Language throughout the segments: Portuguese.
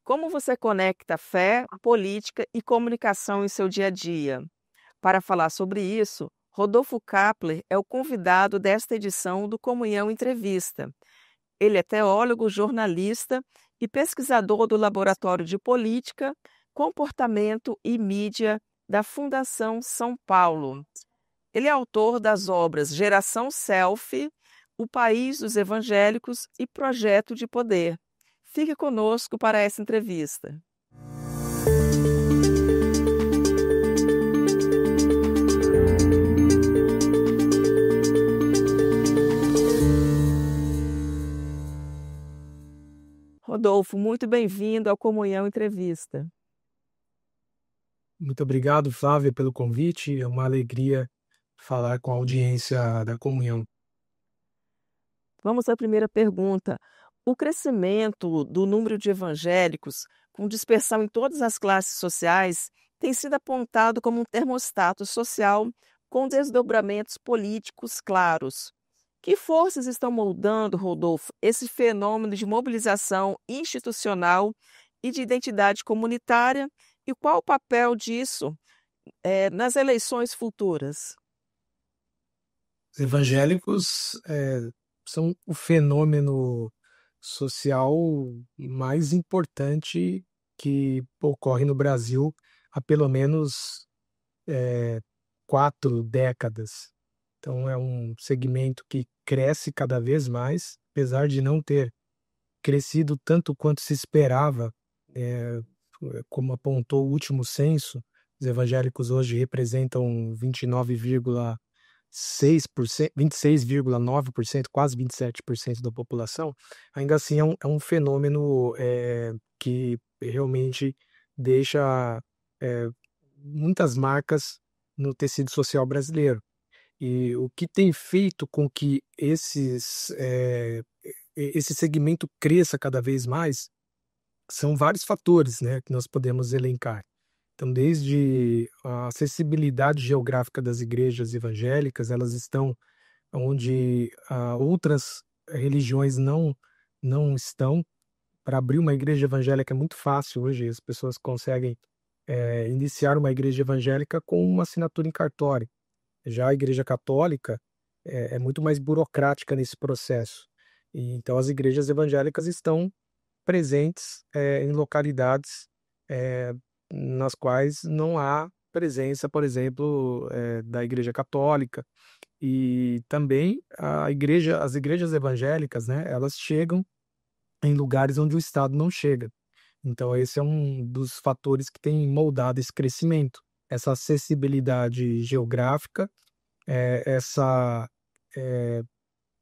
Como você conecta fé, política e comunicação em seu dia a dia? Para falar sobre isso, Rodolfo Kapler é o convidado desta edição do Comunhão Entrevista. Ele é teólogo, jornalista e pesquisador do Laboratório de Política, Comportamento e Mídia da Fundação São Paulo. Ele é autor das obras Geração Selfie, O País dos Evangélicos e Projeto de Poder. Fique conosco para essa entrevista. Rodolfo, muito bem-vindo ao Comunhão Entrevista. Muito obrigado, Flávia, pelo convite. É uma alegria falar com a audiência da Comunhão. Vamos à primeira pergunta. O crescimento do número de evangélicos, com dispersão em todas as classes sociais, tem sido apontado como um termostato social com desdobramentos políticos claros. Que forças estão moldando, Rodolfo, esse fenômeno de mobilização institucional e de identidade comunitária, e qual o papel disso nas eleições futuras? Os evangélicos são o fenômeno social mais importante que ocorre no Brasil há pelo menos 4 décadas. Então, é um segmento que cresce cada vez mais, apesar de não ter crescido tanto quanto se esperava, eh, como apontou o último censo. Os evangélicos hoje representam 29,6%, 26,9%, quase 27% da população. Ainda assim, é um fenômeno que realmente deixa muitas marcas no tecido social brasileiro. E o que tem feito com que esse segmento cresça cada vez mais são vários fatores, né, que nós podemos elencar. Então, desde a acessibilidade geográfica das igrejas evangélicas, elas estão onde outras religiões não estão. Para abrir uma igreja evangélica é muito fácil hoje, as pessoas conseguem iniciar uma igreja evangélica com uma assinatura em cartório. Já a Igreja Católica é muito mais burocrática nesse processo. E, então, as igrejas evangélicas estão presentes em localidades eh, nas quais não há presença, por exemplo, da Igreja Católica. E também as igrejas evangélicas, né, elas chegam em lugares onde o Estado não chega. Então, esse é um dos fatores que tem moldado esse crescimento, essa acessibilidade geográfica, essa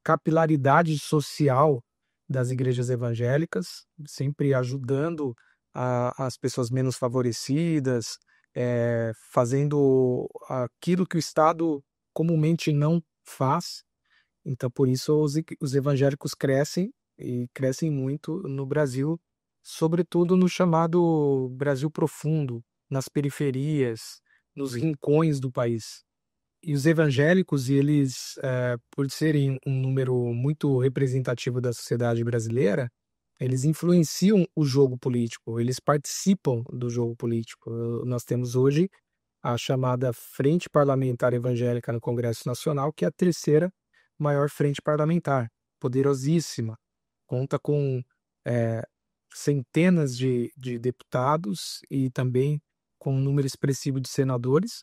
capilaridade social das igrejas evangélicas, sempre ajudando as pessoas menos favorecidas, fazendo aquilo que o Estado comumente não faz. Então, por isso, os evangélicos crescem e crescem muito no Brasil, sobretudo no chamado Brasil profundo, nas periferias, nos rincões do país. E os evangélicos, eles, por serem um número muito representativo da sociedade brasileira, eles influenciam o jogo político, eles participam do jogo político. Nós temos hoje a chamada Frente Parlamentar Evangélica no Congresso Nacional, que é a terceira maior frente parlamentar, poderosíssima, conta com centenas de deputados e também com um número expressivo de senadores.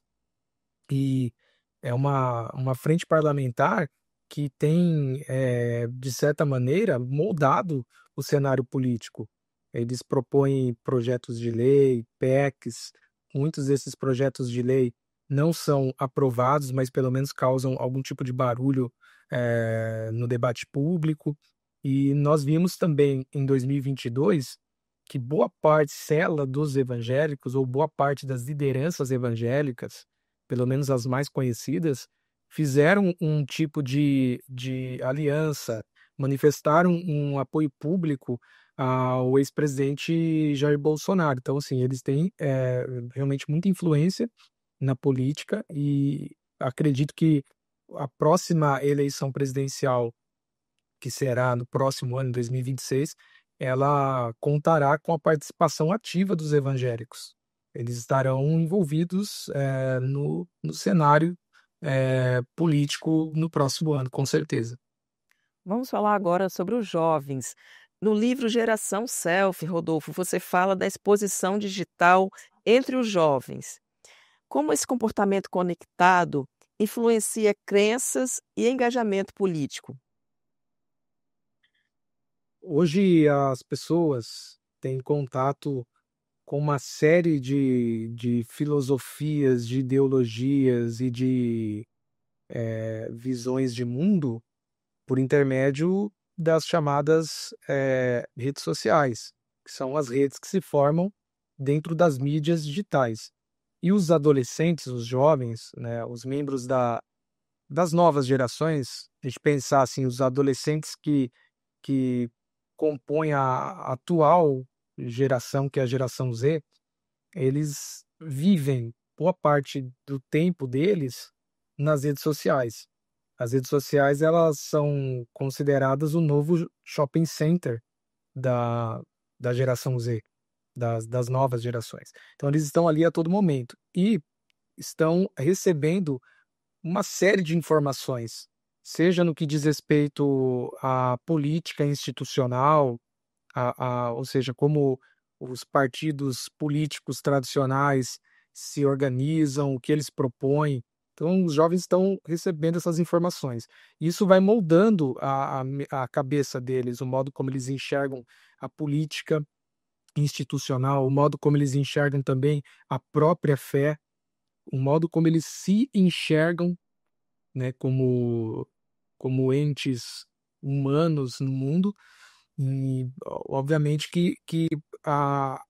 E é uma frente parlamentar que tem, de certa maneira, moldado o cenário político. Eles propõem projetos de lei, PECs. Muitos desses projetos de lei não são aprovados, mas pelo menos causam algum tipo de barulho no debate público. E nós vimos também em 2022 que boa cela dos evangélicos, ou boa parte das lideranças evangélicas, pelo menos as mais conhecidas, fizeram um tipo de aliança, manifestaram um apoio público ao ex-presidente Jair Bolsonaro. Então, assim, eles têm realmente muita influência na política, e acredito que a próxima eleição presidencial, que será no próximo ano, 2026, ela contará com a participação ativa dos evangélicos. Eles estarão envolvidos no cenário político no próximo ano, com certeza. Vamos falar agora sobre os jovens. No livro Geração Selfie, Rodolfo, você fala da exposição digital entre os jovens. Como esse comportamento conectado influencia crenças e engajamento político? Hoje as pessoas têm contato com uma série de filosofias, de ideologias e de visões de mundo por intermédio das chamadas redes sociais, que são as redes que se formam dentro das mídias digitais. E os adolescentes, os jovens, né, os membros das novas gerações, a gente pensar assim, os adolescentes que compõem a atual geração, que é a geração Z, eles vivem boa parte do tempo deles nas redes sociais. As redes sociais, elas são consideradas o novo shopping center da, da geração Z, das novas gerações. Então, eles estão ali a todo momento e estão recebendo uma série de informações, seja no que diz respeito à política institucional, ou seja, como os partidos políticos tradicionais se organizam, o que eles propõem. Então, os jovens estão recebendo essas informações. Isso vai moldando a cabeça deles, o modo como eles enxergam a política institucional, o modo como eles enxergam também a própria fé, o modo como eles se enxergam, né, como entes humanos no mundo. E, obviamente, que a,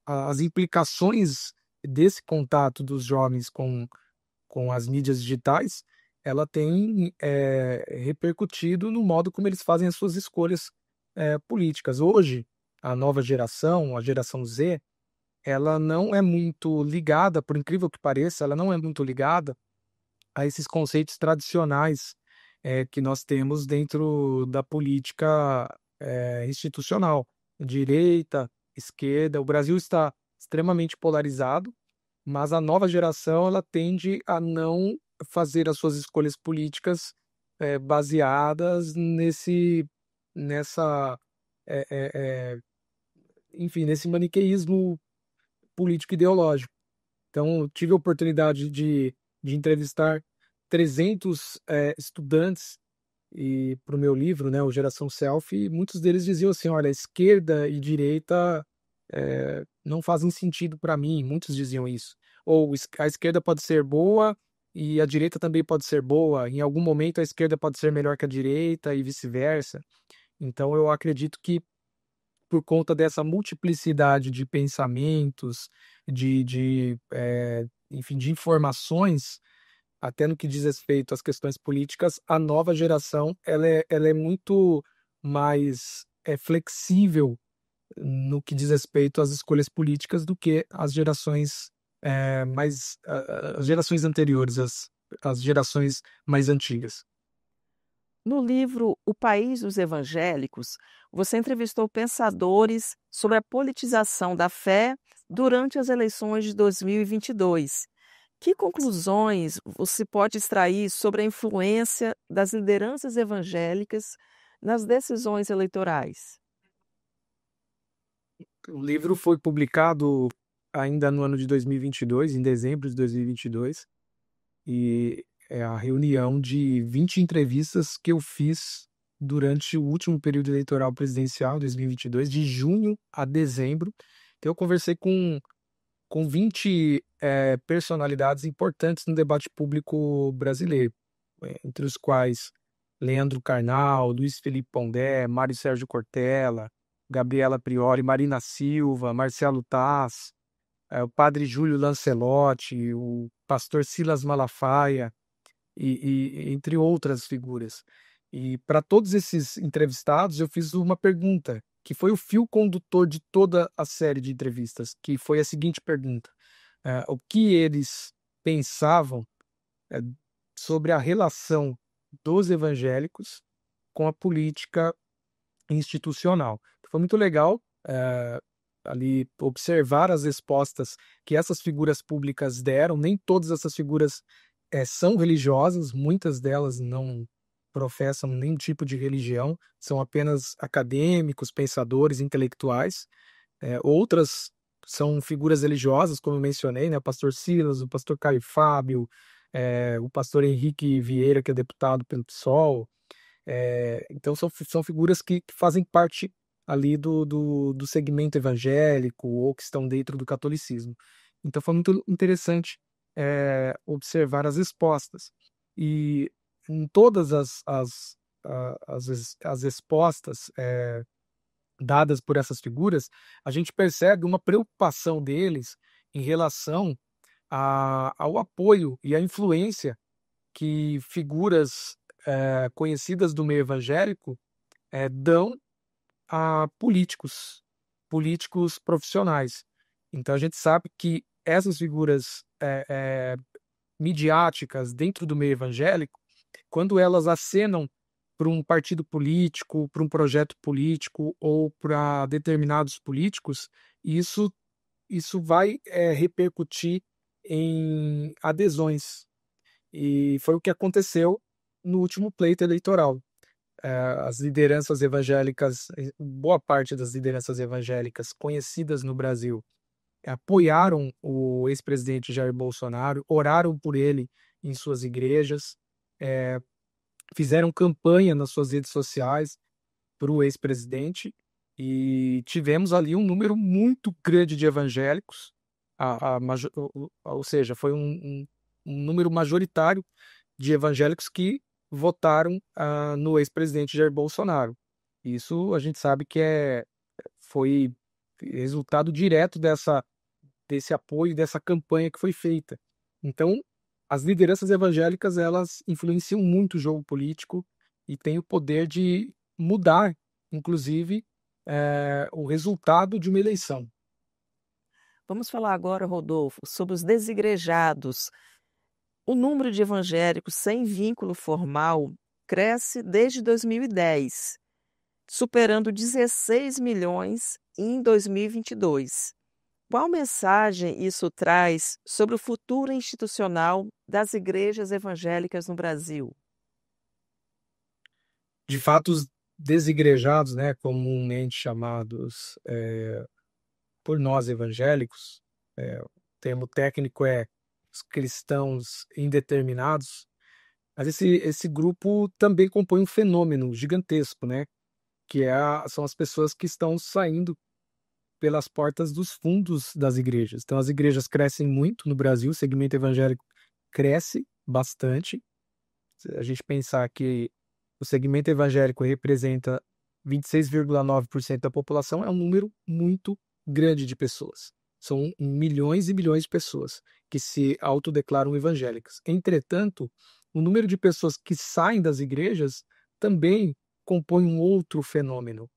as implicações desse contato dos jovens com as mídias digitais, ela tem repercutido no modo como eles fazem as suas escolhas políticas. Hoje, a nova geração, a geração Z, ela não é muito ligada, por incrível que pareça, ela não é muito ligada a esses conceitos tradicionais que nós temos dentro da política institucional, direita, esquerda. O Brasil está extremamente polarizado, mas a nova geração ela tende a não fazer as suas escolhas políticas baseadas nessa, é, é, é, enfim, nesse maniqueísmo político-ideológico. Então, eu tive a oportunidade de entrevistar 300 estudantes e para o meu livro, né, o Geração Selfie, e muitos deles diziam assim, olha, esquerda e direita não fazem sentido para mim, muitos diziam isso. Ou a esquerda pode ser boa e a direita também pode ser boa, em algum momento a esquerda pode ser melhor que a direita e vice-versa. Então eu acredito que por conta dessa multiplicidade de pensamentos, enfim, de informações, até no que diz respeito às questões políticas, a nova geração ela é muito mais flexível no que diz respeito às escolhas políticas do que as gerações as gerações anteriores, as gerações mais antigas. No livro O País dos Evangélicos, você entrevistou pensadores sobre a politização da fé durante as eleições de 2022. Que conclusões você pode extrair sobre a influência das lideranças evangélicas nas decisões eleitorais? O livro foi publicado ainda no ano de 2022, em dezembro de 2022, e é a reunião de 20 entrevistas que eu fiz durante o último período eleitoral presidencial, 2022, de junho a dezembro. Então, eu conversei com 20 personalidades importantes no debate público brasileiro, entre os quais Leandro Carnal, Luiz Felipe Pondé, Mário Sérgio Cortella, Gabriela Priori, Marina Silva, Marcelo Taz, o padre Júlio Lancelotti, o pastor Silas Malafaia, entre outras figuras. E para todos esses entrevistados, eu fiz uma pergunta, que foi o fio condutor de toda a série de entrevistas, que foi a seguinte pergunta: o que eles pensavam eh, sobre a relação dos evangélicos com a política institucional. Foi muito legal ali observar as respostas que essas figuras públicas deram. Nem todas essas figuras são religiosas, muitas delas não professam nenhum tipo de religião, são apenas acadêmicos, pensadores, intelectuais. Outras são figuras religiosas, como eu mencionei, né? O pastor Silas, o pastor Caio Fábio, o pastor Henrique Vieira, que é deputado pelo PSOL. Então são figuras que fazem parte ali do segmento evangélico ou que estão dentro do catolicismo. Então foi muito interessante observar as respostas. E em todas as respostas dadas por essas figuras, a gente percebe uma preocupação deles em relação ao apoio e à influência que figuras conhecidas do meio evangélico dão a políticos profissionais. Então a gente sabe que essas figuras midiáticas dentro do meio evangélico, quando elas acenam para um partido político, para um projeto político ou para determinados políticos, isso, isso vai repercutir em adesões. E foi o que aconteceu no último pleito eleitoral. As lideranças evangélicas, boa parte das lideranças evangélicas conhecidas no Brasil, apoiaram o ex-presidente Jair Bolsonaro, oraram por ele em suas igrejas, fizeram campanha nas suas redes sociais para o ex-presidente e tivemos ali um número muito grande de evangélicos, ou seja, foi um número majoritário de evangélicos que votaram no ex-presidente Jair Bolsonaro. Isso a gente sabe que foi resultado direto desse apoio, dessa campanha que foi feita. Então, as lideranças evangélicas, elas influenciam muito o jogo político e têm o poder de mudar, inclusive, o resultado de uma eleição. Vamos falar agora, Rodolfo, sobre os desigrejados. O número de evangélicos sem vínculo formal cresce desde 2010, superando 16 milhões em 2022. Qual mensagem isso traz sobre o futuro institucional das igrejas evangélicas no Brasil? De fato, os desigrejados, né, comumente chamados por nós evangélicos, o termo técnico é os cristãos indeterminados, mas esse grupo também compõe um fenômeno gigantesco, né, que são as pessoas que estão saindo pelas portas dos fundos das igrejas. Então, as igrejas crescem muito no Brasil, o segmento evangélico cresce bastante. Se a gente pensar que o segmento evangélico representa 26,9% da população, é um número muito grande de pessoas. São milhões e milhões de pessoas que se autodeclaram evangélicas. Entretanto, o número de pessoas que saem das igrejas também compõe um outro fenômeno.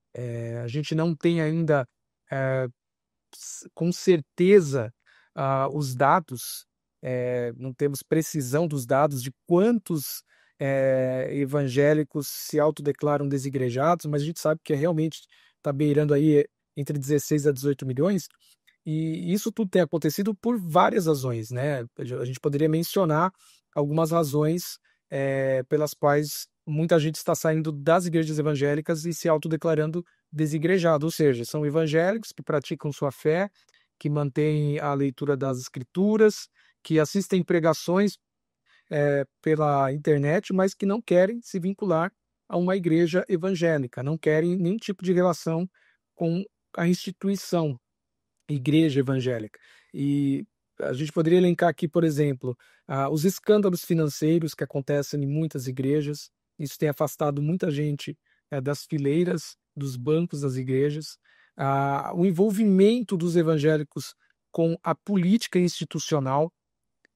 A gente não tem ainda com certeza os dados, não temos precisão dos dados de quantos evangélicos se autodeclaram desigrejados, mas a gente sabe que realmente está beirando aí entre 16 a 18 milhões, e isso tudo tem acontecido por várias razões, né? A gente poderia mencionar algumas razões pelas quais muita gente está saindo das igrejas evangélicas e se autodeclarando desigrejado, ou seja, são evangélicos que praticam sua fé, que mantêm a leitura das escrituras, que assistem pregações pela internet, mas que não querem se vincular a uma igreja evangélica, não querem nenhum tipo de relação com a instituição igreja evangélica. E a gente poderia elencar aqui, por exemplo, os escândalos financeiros que acontecem em muitas igrejas. Isso tem afastado muita gente das fileiras, dos bancos das igrejas. O envolvimento dos evangélicos com a política institucional.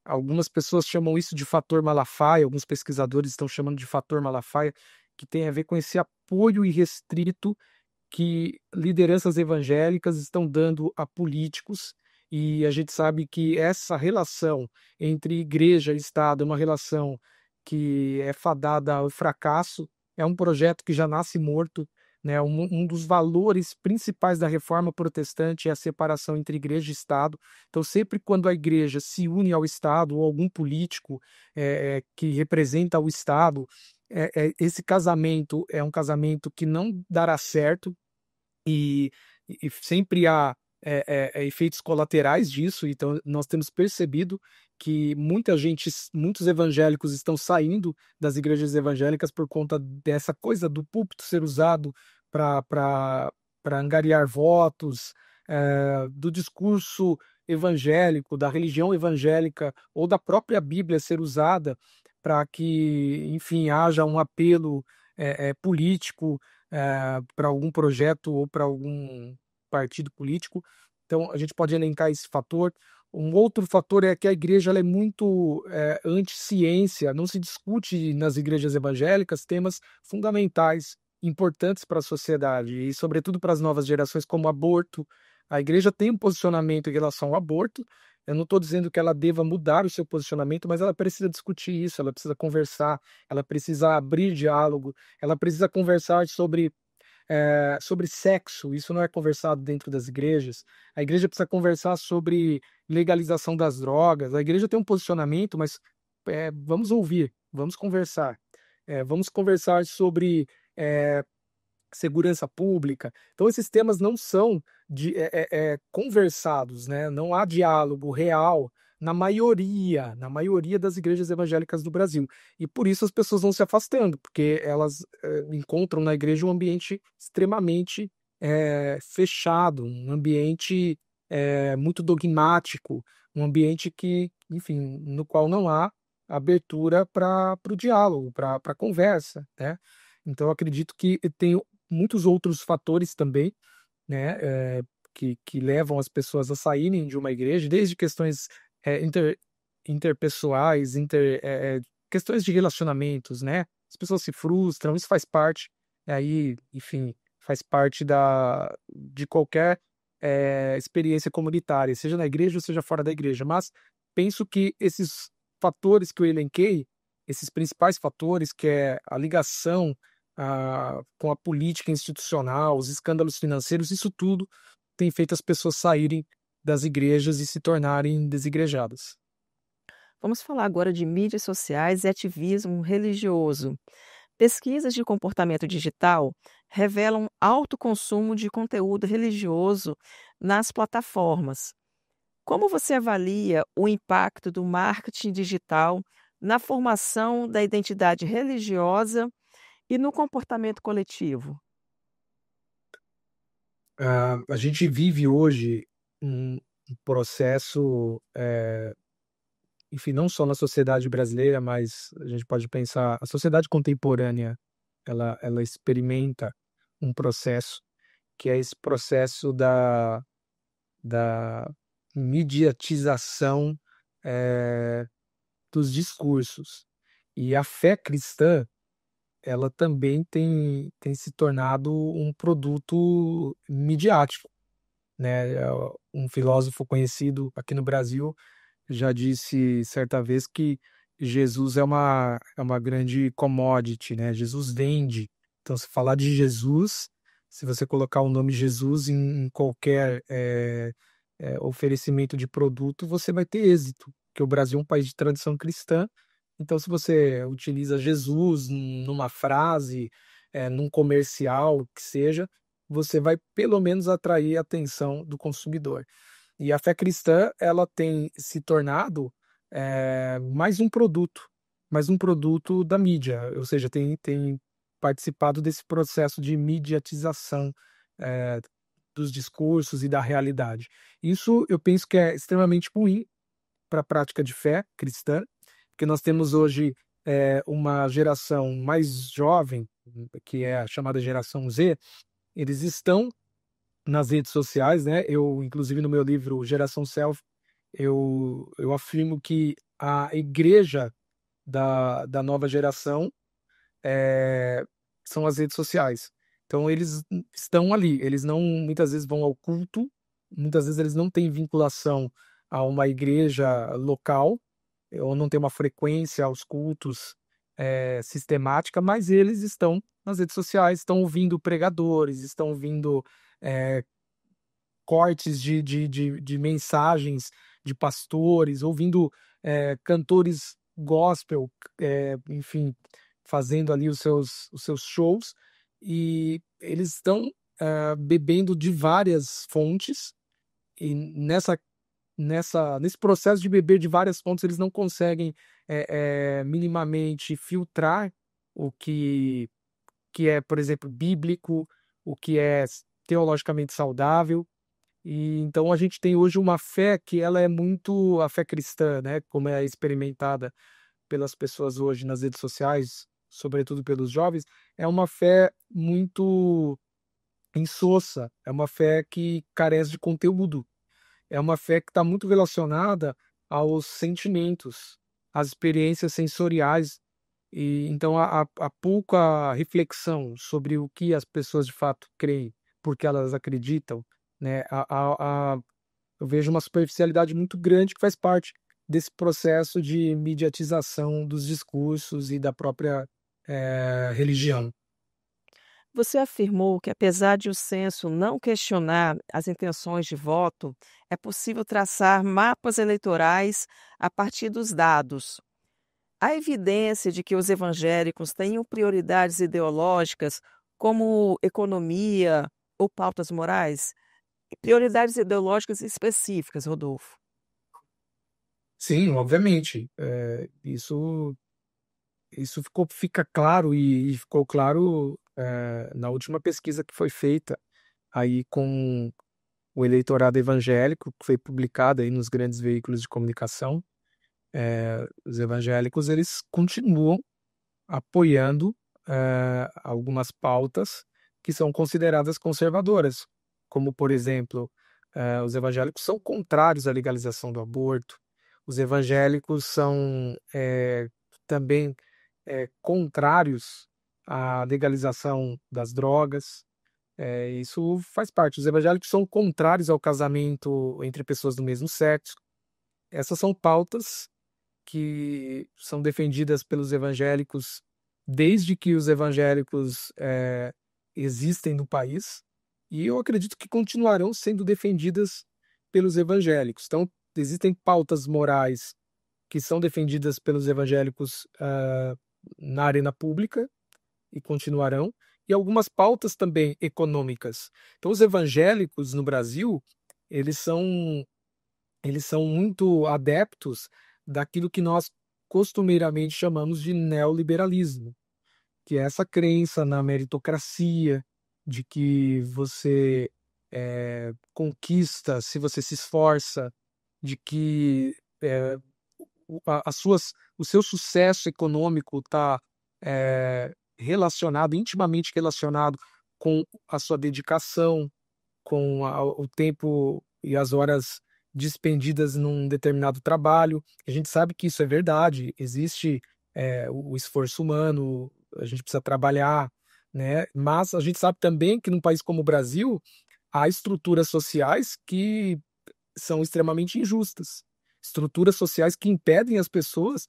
Algumas pessoas chamam isso de fator Malafaia, alguns pesquisadores estão chamando de fator Malafaia, que tem a ver com esse apoio irrestrito que lideranças evangélicas estão dando a políticos, e a gente sabe que essa relação entre igreja e Estado é uma relação que é fadada ao fracasso, é um projeto que já nasce morto, né? Um dos valores principais da reforma protestante é a separação entre igreja e Estado. Então, sempre quando a igreja se une ao Estado ou algum político que representa o Estado, esse casamento é um casamento que não dará certo e, e sempre há efeitos colaterais disso. Então, nós temos percebido que muita gente, muitos evangélicos estão saindo das igrejas evangélicas por conta dessa coisa do púlpito ser usado para angariar votos, do discurso evangélico, da religião evangélica ou da própria Bíblia ser usada para que, enfim, haja um apelo político para algum projeto ou para algum partido político. Então, a gente pode elencar esse fator. Um outro fator é que a igreja ela é muito anti-ciência, não se discute nas igrejas evangélicas temas fundamentais, importantes para a sociedade e, sobretudo, para as novas gerações, como aborto. A igreja tem um posicionamento em relação ao aborto. Eu não estou dizendo que ela deva mudar o seu posicionamento, mas ela precisa discutir isso, ela precisa conversar, ela precisa abrir diálogo, ela precisa conversar sobre sexo. Isso não é conversado dentro das igrejas. A igreja precisa conversar sobre legalização das drogas. A igreja tem um posicionamento, mas vamos ouvir, vamos conversar. Vamos conversar sobre segurança pública. Então, esses temas não são conversados, né? Não há diálogo real na maioria das igrejas evangélicas do Brasil. E por isso as pessoas vão se afastando, porque elas encontram na igreja um ambiente extremamente fechado, um ambiente muito dogmático, um ambiente que, enfim, no qual não há abertura para o diálogo, para a conversa, né? Então, eu acredito que tem muitos outros fatores também, né, que levam as pessoas a saírem de uma igreja, desde questões interpessoais, questões de relacionamentos, né? As pessoas se frustram, isso faz parte, aí, enfim, faz parte de qualquer experiência comunitária, seja na igreja ou seja fora da igreja. Mas penso que esses fatores que eu elenquei, esses principais fatores, que é a ligação com a política institucional, os escândalos financeiros, isso tudo tem feito as pessoas saírem das igrejas e se tornarem desigrejadas. Vamos falar agora de mídias sociais e ativismo religioso. Pesquisas de comportamento digital revelam alto consumo de conteúdo religioso nas plataformas. Como você avalia o impacto do marketing digital na formação da identidade religiosa e no comportamento coletivo? A gente vive hoje um processo, enfim, não só na sociedade brasileira, mas a gente pode pensar, a sociedade contemporânea, ela experimenta um processo que é esse processo da mediatização dos discursos. E a fé cristã, ela também tem se tornado um produto midiático, né? Um filósofo conhecido aqui no Brasil já disse certa vez que Jesus é uma grande commodity, né? Jesus vende. Então, se falar de Jesus, se você colocar o nome Jesus em qualquer oferecimento de produto, você vai ter êxito, porque o Brasil é um país de tradição cristã. Então, se você utiliza Jesus numa frase, num comercial, que seja, você vai pelo menos atrair a atenção do consumidor. E a fé cristã, ela tem se tornado mais um produto da mídia, ou seja, tem participado desse processo de mediatização eh, dos discursos e da realidade. Isso eu penso que é extremamente ruim para a prática de fé cristã, porque nós temos hoje uma geração mais jovem, que é a chamada geração Z. Eles estão nas redes sociais, né? Eu, inclusive, no meu livro Geração Self, eu afirmo que a igreja da nova geração são as redes sociais. Então, eles estão ali, eles não, muitas vezes vão ao culto, muitas vezes eles não têm vinculação a uma igreja local, ou não tem uma frequência aos cultos sistemática, mas eles estão nas redes sociais, estão ouvindo pregadores, estão ouvindo cortes de mensagens de pastores, ouvindo cantores gospel, enfim, fazendo ali os seus shows, e eles estão bebendo de várias fontes, e nesse processo de beber de várias fontes, eles não conseguem minimamente filtrar o que é, por exemplo, bíblico, o que é teologicamente saudável. E então a gente tem hoje uma fé que ela é muito a fé cristã, né? Como é experimentada pelas pessoas hoje nas redes sociais, sobretudo pelos jovens, é uma fé muito insossa, é uma fé que carece de conteúdo, é uma fé que está muito relacionada aos sentimentos, às experiências sensoriais, e então a pouca reflexão sobre o que as pessoas de fato creem, porque elas acreditam, né? Eu vejo uma superficialidade muito grande que faz parte desse processo de mediatização dos discursos e da própria religião. Você afirmou que, apesar de o censo não questionar as intenções de voto, é possível traçar mapas eleitorais a partir dos dados. Há evidência de que os evangélicos tenham prioridades ideológicas, como economia ou pautas morais? Prioridades ideológicas específicas, Rodolfo. Sim, obviamente. Isso fica claro e ficou claro na última pesquisa que foi feita aí com o eleitorado evangélico, que foi publicada aí nos grandes veículos de comunicação. Os evangélicos, eles continuam apoiando algumas pautas que são consideradas conservadoras, como, por exemplo, os evangélicos são contrários à legalização do aborto, os evangélicos são também contrários à legalização das drogas. Isso faz parte. Os evangélicos são contrários ao casamento entre pessoas do mesmo sexo. Essas são pautas que são defendidas pelos evangélicos desde que os evangélicos existem no país, e eu acredito que continuarão sendo defendidas pelos evangélicos. Então, existem pautas morais que são defendidas pelos evangélicos na arena pública e continuarão, e algumas pautas também econômicas. Então, os evangélicos no Brasil, eles são eles são muito adeptos daquilo que nós costumeiramente chamamos de neoliberalismo, que é essa crença na meritocracia, de que você conquista se você se esforça, de que o seu sucesso econômico está intimamente relacionado com a sua dedicação, com o tempo e as horas despendidas num determinado trabalho. A gente sabe que isso é verdade, existe o esforço humano, a gente precisa trabalhar, né? Mas a gente sabe também que num país como o Brasil, há estruturas sociais que são extremamente injustas, estruturas sociais que impedem as pessoas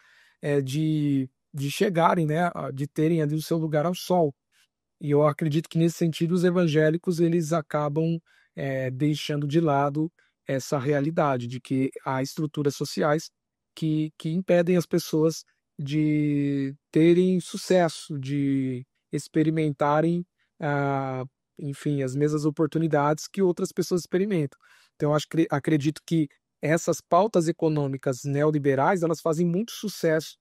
de chegarem, né, de terem ali o seu lugar ao sol. E eu acredito que nesse sentido os evangélicos eles acabam deixando de lado essa realidade de que há estruturas sociais que impedem as pessoas de terem sucesso, de experimentarem, ah, enfim, as mesmas oportunidades que outras pessoas experimentam. Então, eu acredito que essas pautas econômicas neoliberais elas fazem muito sucesso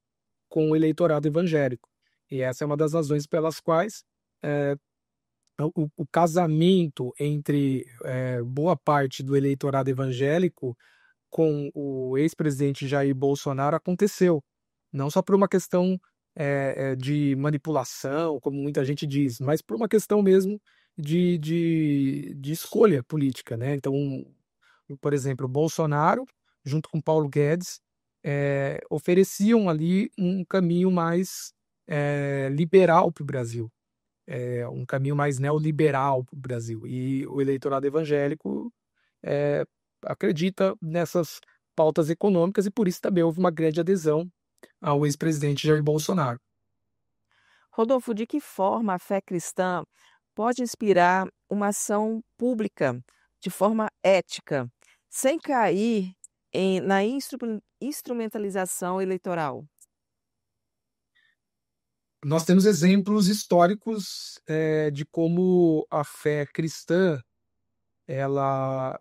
com o eleitorado evangélico. E essa é uma das razões pelas quais eh, o casamento entre boa parte do eleitorado evangélico com o ex-presidente Jair Bolsonaro aconteceu. Não só por uma questão de manipulação, como muita gente diz, mas por uma questão mesmo de escolha política, né? Então, por exemplo, o Bolsonaro, junto com Paulo Guedes, ofereciam ali um caminho mais liberal para o Brasil, um caminho mais neoliberal para o Brasil. E o eleitorado evangélico é, acredita nessas pautas econômicas e por isso também houve uma grande adesão ao ex-presidente Jair Bolsonaro. Rodolfo, de que forma a fé cristã pode inspirar uma ação pública de forma ética, sem cair na instrumentalização eleitoral? Nós temos exemplos históricos de como a fé cristã ela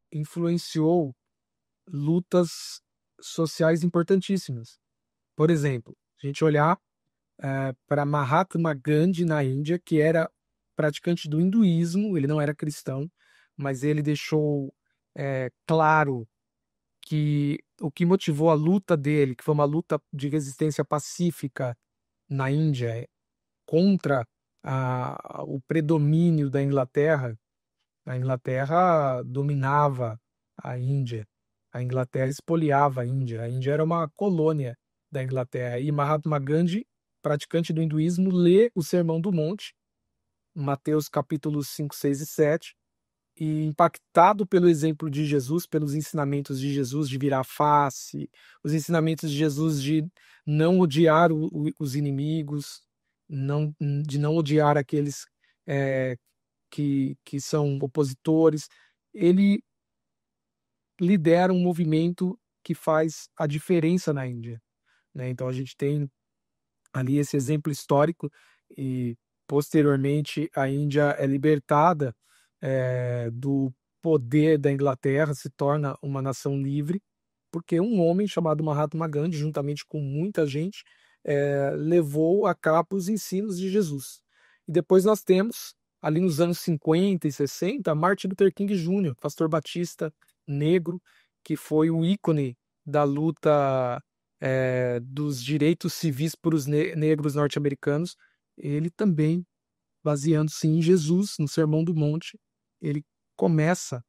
influenciou lutas sociais importantíssimas. Por exemplo, a gente olhar para Mahatma Gandhi na Índia, que era praticante do hinduísmo, ele não era cristão, mas ele deixou claro que o que motivou a luta dele, que foi uma luta de resistência pacífica na Índia contra o predomínio da Inglaterra. A Inglaterra dominava a Índia, a Inglaterra expoliava a Índia era uma colônia da Inglaterra. E Mahatma Gandhi, praticante do hinduísmo, lê o Sermão do Monte, Mateus capítulos 5, 6 e 7, e impactado pelo exemplo de Jesus, pelos ensinamentos de Jesus de virar a face, os ensinamentos de Jesus de não odiar os inimigos, de não odiar aqueles que são opositores, ele lidera um movimento que faz a diferença na Índia, né? Então a gente tem ali esse exemplo histórico e posteriormente a Índia é libertada do poder da Inglaterra, se torna uma nação livre, porque um homem chamado Mahatma Gandhi, juntamente com muita gente, levou a cabo os ensinos de Jesus. E depois nós temos, ali nos anos 50 e 60, Martin Luther King Jr., pastor batista negro, que foi o ícone da luta dos direitos civis para os negros norte-americanos. Ele também, baseando-se em Jesus, no Sermão do Monte, ele começa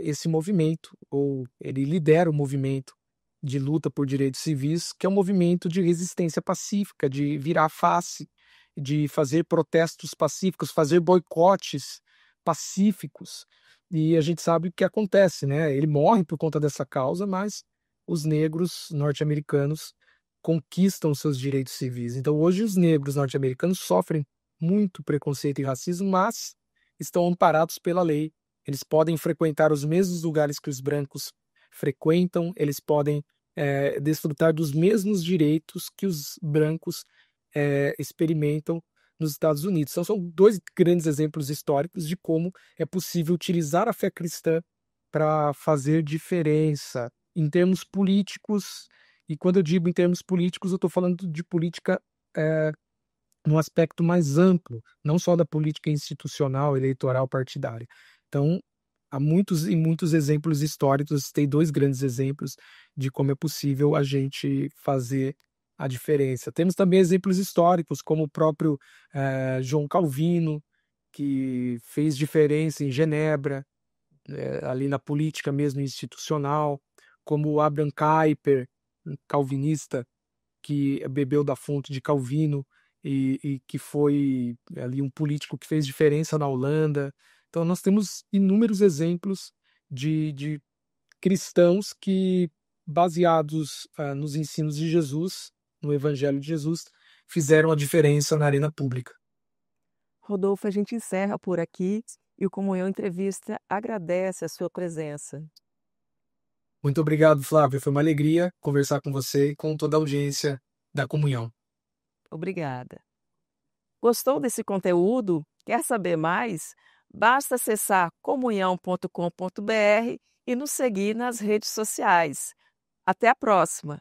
esse movimento, ou ele lidera o movimento de luta por direitos civis, que é um movimento de resistência pacífica, de virar a face, de fazer protestos pacíficos, fazer boicotes pacíficos. E a gente sabe o que acontece, né? Ele morre por conta dessa causa, mas os negros norte-americanos conquistam seus direitos civis. Então, hoje, os negros norte-americanos sofrem muito preconceito e racismo, mas estão amparados pela lei. Eles podem frequentar os mesmos lugares que os brancos frequentam, eles podem desfrutar dos mesmos direitos que os brancos experimentam nos Estados Unidos. Então, são dois grandes exemplos históricos de como é possível utilizar a fé cristã para fazer diferença em termos políticos. E quando eu digo em termos políticos, eu estou falando de política num aspecto mais amplo, não só da política institucional, eleitoral, partidária. Então, há muitos e muitos exemplos históricos, tem dois grandes exemplos de como é possível a gente fazer a diferença. Temos também exemplos históricos, como o próprio João Calvino, que fez diferença em Genebra, ali na política mesmo institucional, como o Abraham Kuyper, um calvinista, que bebeu da fonte de Calvino e que foi ali um político que fez diferença na Holanda. Então nós temos inúmeros exemplos de cristãos que, baseados nos ensinos de Jesus, no Evangelho de Jesus, fizeram a diferença na arena pública. Rodolfo, a gente encerra por aqui e o Comunhão Entrevista agradece a sua presença. Muito obrigado, Flávio. Foi uma alegria conversar com você e com toda a audiência da Comunhão. Obrigada. Gostou desse conteúdo? Quer saber mais? Basta acessar comunhão.com.br e nos seguir nas redes sociais. Até a próxima!